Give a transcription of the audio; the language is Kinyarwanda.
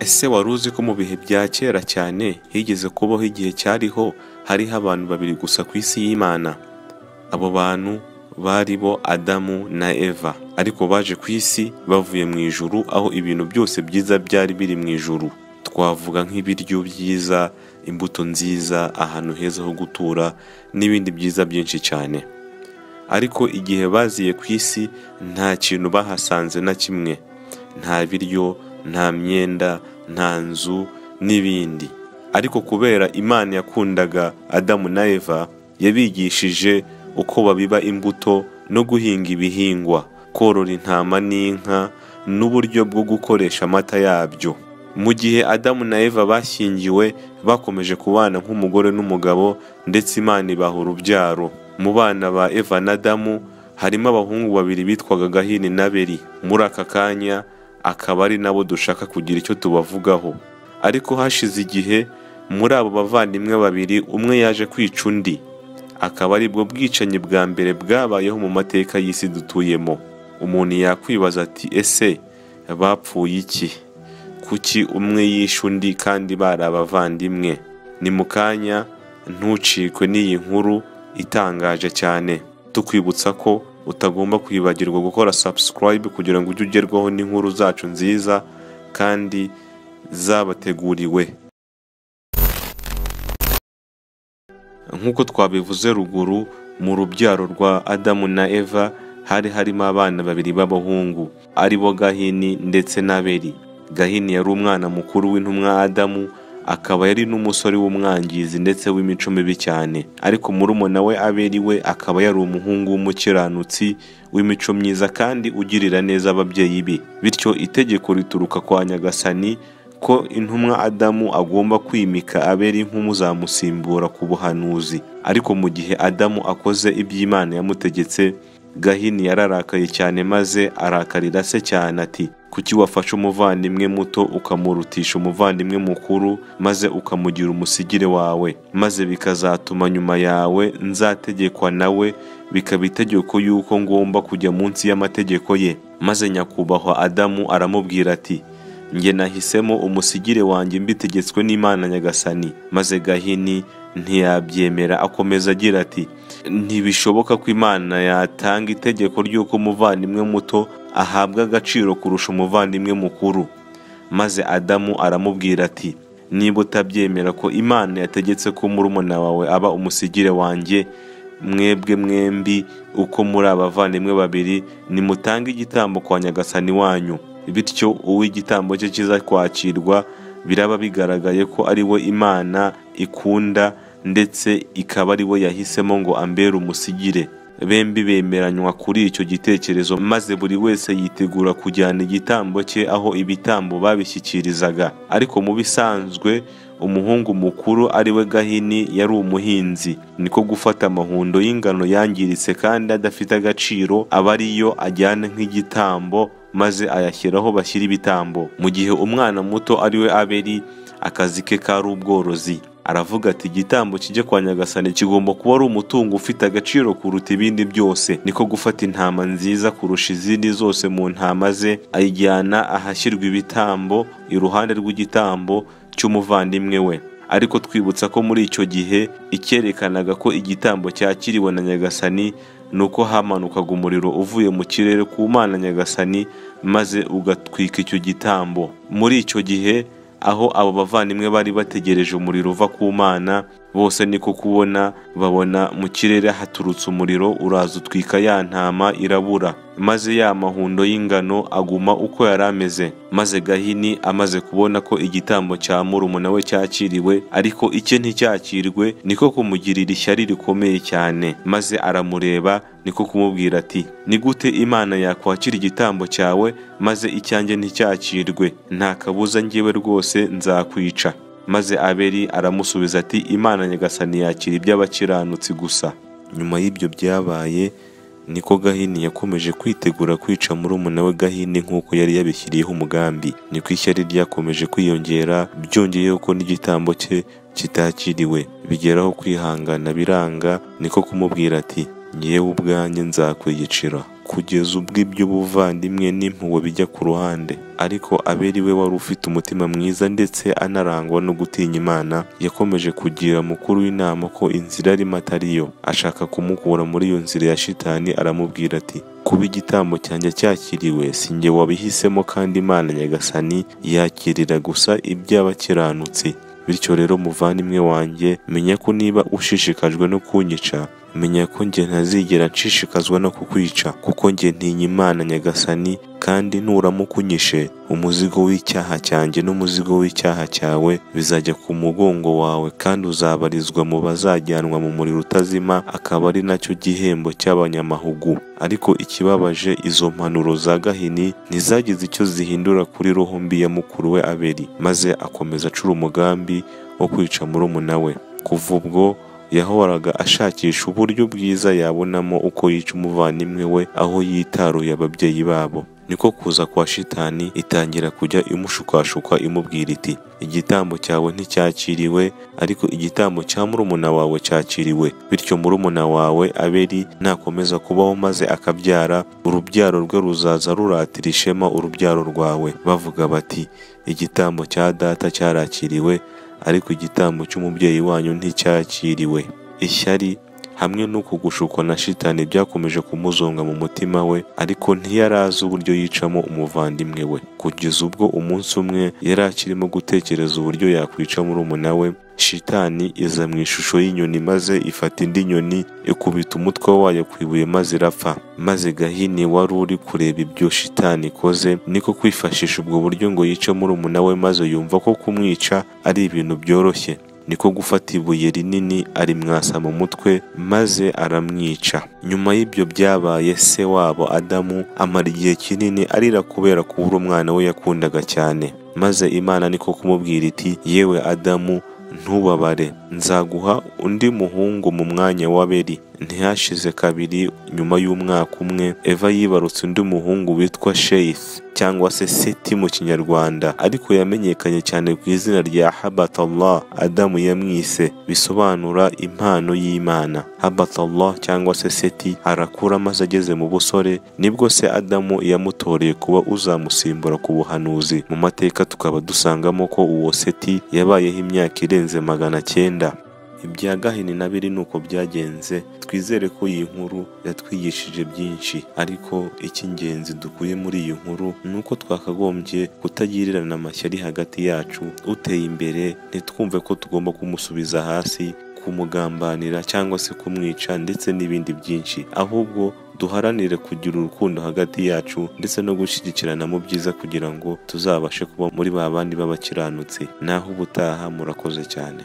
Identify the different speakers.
Speaker 1: Ese wari uzi ko mu bihe bya kera cyane higeze kubaho igihe cyariho hariho abantu babiri gusa ku isi y'Imana? Abo bantu bari bo Adamu na Eva, ariko baje ku isi bavuye mu ijuru, aho ibintu byose byiza byari biri mu ijuru. Twavuga nk'ibiryo byiza, imbuto nziza, ahantu heza ho gutura n'ibindi byiza byinshi cyane. Ariko igihe baziye ku isi nta kintu bahasanze na kimwe, nta biryo, nta myenda, nta nzu n'ibindi. Ariko kubera Imana yakundaga Adamu na Eva, yabigishije uko babiba imbuto no guhinga ibihingwa, korora intama n'inka n'uburyo bwo gukoresha amata yabyo. Mu gihe Adamu na Eva bashyingiwe, bakomeje kubana nk'umugore n'umugabo, ndetse Imana ibaha urubyaro. Mu bana ba Eva na Adamu harimo abahungu babiri bitwaga Gahini na Abeli. Muri aka kanya akaba ari nabo dushaka kugira icyo tubavugaho. Ariko hashize igihe, muri abo bavandimwe babiri umwe yaje kwica undi. Akaba ari bwo bwicanyi bwa mbere bwabayeho mu mateka y'isi dutuyemo. Umuntu yakwibaza ati, ese bapfuye iki? Kuki umwe yishe undi kandi bari abavandimwe? Ni mu kanya, ntucikwe n'iyi nkuru itangaje cyane. Tukwibutsa ko utagomba kwibagirwa gukora subscribe kugira ngo ujye ugerwaho n'inkuru zacu nziza kandi zabateguriwe. Nk'uko twabivuze ruguru, mu rubyaro rwa Adamu na Eva hari harimo abana babiri b'abahungu, ari bo Gahini ndetse na Abeli. Gahini yari umwana mukuru w'intumwa Adamu, akaba yari n'umusore w'umwangizi ndetse w'imico mibi cyane. Ariko murumuna we Abeli we akaba yari umuhungu w'umukiranutsi w'imico myiza kandi ugirira neza ababyeyi be. Bityo itegeko rituruka kwa Nyagasani ko intumwa Adamu agomba kwimika Abeli nk'umuzamusimbura ku buhanuzi. Ariko mu gihe Adamu akoze iby'Imana yamutegetse, Gahini yararakaye cyane maze arakarira se cyane ati, kuki wafashe umuvandimwe muto ukamurutisha umuvandimwe mukuru, maze ukamugira umusigire wawe? Maze bikazatuma nyuma yawe nzategekwa nawe, bikaba itegeko yuko ngomba kujya munsi y'amategeko ye. Maze nyakubahwa Adamu aramubwira ati, njye nahisemo umusigire wanjye mbitegetswe n'Imana Nyagasani. Maze Gahini ntiyabyemera, akomeza agira ati, ntibishoboka ko Imana yatanga itegeko ry'uko umuvandimwe muto ahabwa agaciro kurusha umuvandimwe mukuru. Maze Adamu aramubwira ati, niba utabyemera ko Imana yategetse ko murumuna wawe aba umusigire wanjye, mwebwe mwembi uko muri abavandimwe babiri nimutange igitambo kwa Nyagasani wanyu. Bityo uw'igitambo cye kiza kwakirwa biraba bigaragaye ko ari we Imana ikunda, ndetse ikaba ari we yahisemo ngo ambere umusigire. Bembi bemeranywa kuri icyo gitekerezo, maze buri wese yitegura kujyana igitambo cye aho ibitambo babishyikirizaga. Ariko mu bisanzwe umuhungu mukuru ari we Gahini yari umuhinzi. Niko gufata amahundo y'ingano yangiritse kandi adafite agaciro aba ariyo ajyana nk'igitambo, maze ayashyiraho bashyira ibitambo. Mu gihe umwana muto ari we Abeli, akazi ke kari ubworozi. Aravuga ati, igitambo kijye kwa Nyagasani kigomba kuba ari umutungo ufite agaciro kuruta ibindi byose. Niko gufata intama nziza kurusha izindi zose mu ntama ze, ayijyana ahashyirwa ibitambo iruhande rw'igitambo cy'umuvandimwe we. Ariko twibutsa ko muri icyo gihe icyerekanaga ko igitambo cyakiriwe na Nyagasani nuko hamanukaga umuriro uvuye mu kirere ku Mana Nyagasani, maze ugatwika icyo gitambo. Muri icyo gihe aho abo bavandimwe bari bategereje umuriro uva ku Mana, bose niko babona mu kirere haturutse umuriro uraza utwika ya ntama irabura, maze ya mahundo y'ingano aguma uko yari ameze. Maze Gahini amaze kubona ko igitambo cya murumuna we cyakiriwe ariko icye nticyakirwe, niko kumugirira ishyari rikomeye cyane. Maze aramureba, niko kumubwira ati, ni gute Imana yakwakira igitambo cyawe maze icyanjye nticyakirwe? Nta kabuza njyewe rwose nzakwica. Maze Abeli aramusubiza ati, Imana Nyagasani yakira iby'abakiranutsi gusa. Nyuma y'ibyo byabaye, niko Gahini yakomeje kwitegura kwica murumuna we Gahini nk'uko yari yabishyiriyeho umugambi. Niko ishyari ryakomeje kwiyongera, byongeyeho ko n'igitambo cye kitakiriwe. Bigeraho kwihangana biranga, niko kumubwira ati, ngewe ubwanjye nzakwiyicira, kugeza ubwo iby'ubuvandimwe n'impuhwe bijya ku ruhande. Ariko Abeli we wari ufite umutima mwiza ndetse anarangwa no gutinya Imana, yakomeje kugira mukuru w'inama ko inzira arimo atari yo, ashaka kumukura muri iyo nzira ya shitani. Aramubwira ati, kuba igitambo cyanjye cyakiriwe si njye wabihisemo, kandi Imana Nyagasani yakirira gusa iby'abakiranutsi. Bityo rero muvandimwe wanjye, menya ko niba ushishikajwe no kunyica, menya ko njye ntazigera nshishikazwa no kukwica, kuko njye ntinya Imana Nyagasani, kandi nuramuka unyishe, umuzigo w'icyaha cyanjye n'umuzigo w'icyaha cyawe bizajya ku mugongo wawe, kandi uzabarizwa mu bazajyanwa mu muriro utazima, akaba ari nacyo gihembo cy'abanyamahugu. Ariko ikibabaje, izo mpanuro za Gahini ntizagize icyo zihindura kuri roho mbi ya mukuru we Abeli, maze akomeza acura umugambi wo kwica murumuna we. Kuva ubwo yahoraga ashakisha uburyo bwiza yabonamo uko yica umuvandimwe we, aho yitaruye ababyeyi babo. Niko kuza kwa shitani itangira kujya imushukashuka imubwira iti, igitambo cyawe nticyakiriwe, ariko igitambo cya murumuna wawe cyakiriwe. Bityo murumuna wawe Abeli nakomeza kubaho maze akabyara, urubyaro rwe ruzaza ruratira ishema urubyaro rwawe, bavuga bati, igitambo cya data cyarakiriwe, ariko igitambo cy'umubyeyi wanyu nticyakiriwe. Ishyari hamwe n'uku gushukwa na shitani byakomeje kumuzonga mu mutima we, ariko ntiyarazi uburyo yicamo umuvandimwe we. Kugeza ubwo umunsi umwe yari akirimo gutekereza uburyo yakwica murumuna we, shitani iza mu ishusho y'inyoni, maze ifata indi nyoni ikubita umutwe wayo ku ibuye maze irapfa. Maze Gahini wari uri kureba ibyo shitani ikoze, niko kwifashisha ubwo buryo ngo yice murumuna we, maze yumva ko kumwica ari ibintu byoroshye. Niko gufata ibuye rinini arimwasa mu mutwe maze aramwica. Nyuma y'ibyo byabaye, se wabo Adamu amara igihe kinini arira kubera kubura umwana we yakundaga cyane. Maze Imana niko kumubwira iti, yewe Adamu, ntubabare, nzaguha undi muhungu mu mwanya wa Abeli. Ntihashize kabiri, nyuma y'umwaka umwe, Eva yibarutse undi muhungu witwa Sheith cyangwa se Seti mu Kinyarwanda, ariko yamenyekanye cyane ku izina rya Habatallah. Adamu yamwise, bisobanura impano y'Imana. Habatallah cyangwa se Seti arakura, maze ageze mu busore nibwo se Adamu yamutoreye kuba uzamusimbura ku buhanuzi. Mu mateka tukaba dusangamo ko uwo Seti yabayeho imyaka irenze 900. Ibya Gahini na Abeli nuko byagenze. Twizere ko iyi nkuru yatwigishije byinshi, ariko icy'ingenzi dukuye muri iyi nkuru nuko twakagombye kutagirirana amashyari hagati yacu. Uteye imbere ntitwumve ko tugomba kumusubiza hasi, kumugambanira cyangwa se kumwica ndetse n'ibindi byinshi, ahubwo duharanire kugira urukundo hagati yacu ndetse no gushyigikirana mu byiza, kugira ngo tuzabashe kuba muri ba bandi b'abakiranutsi. Naho ubutaha, murakoze cyane.